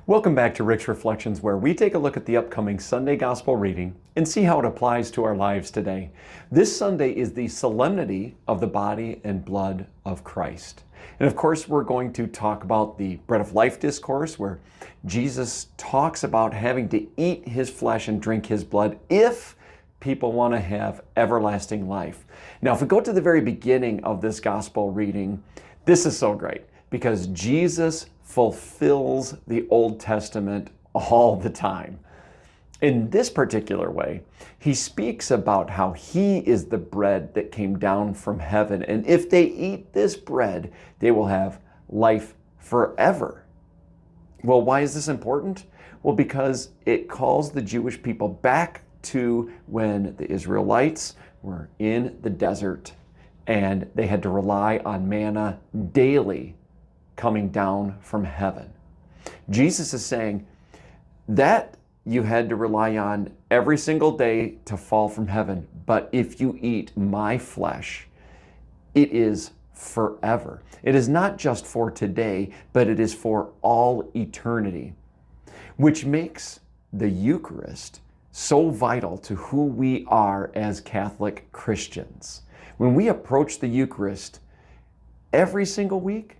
Welcome back to Rick's Reflections, where we take a look at the upcoming Sunday Gospel reading and see how it applies to our lives today. This Sunday is the Solemnity of the Body and Blood of Christ. And of course, we're going to talk about the Bread of Life discourse, where Jesus talks about having to eat his flesh and drink his blood if people want to have everlasting life. Now, if we go to the very beginning of this Gospel reading, this is so great because Jesus fulfills the Old Testament all the time. In this particular way, he speaks about how he is the bread that came down from heaven, and if they eat this bread, they will have life forever. Well, why is this important? Well, because it calls the Jewish people back to when the Israelites were in the desert and they had to rely on manna daily coming down from heaven. Jesus is saying that you had to rely on every single day to fall from heaven, but if you eat my flesh, it is forever. It is not just for today, but it is for all eternity, which makes the Eucharist so vital to who we are as Catholic Christians. When we approach the Eucharist every single week,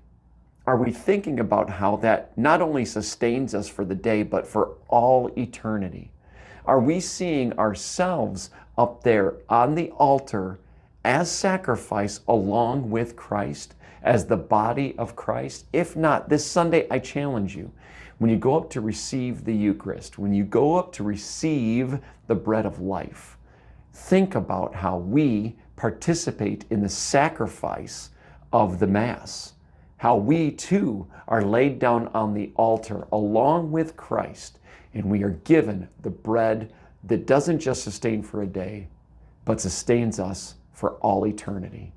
are we thinking about how that not only sustains us for the day, but for all eternity? Are we seeing ourselves up there on the altar as sacrifice along with Christ, as the body of Christ? If not, this Sunday I challenge you, when you go up to receive the Eucharist, when you go up to receive the bread of life, think about how we participate in the sacrifice of the Mass. How we too are laid down on the altar along with Christ, and we are given the bread that doesn't just sustain for a day, but sustains us for all eternity.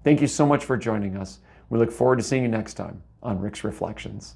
Thank you so much for joining us. We look forward to seeing you next time on Rick's Reflections.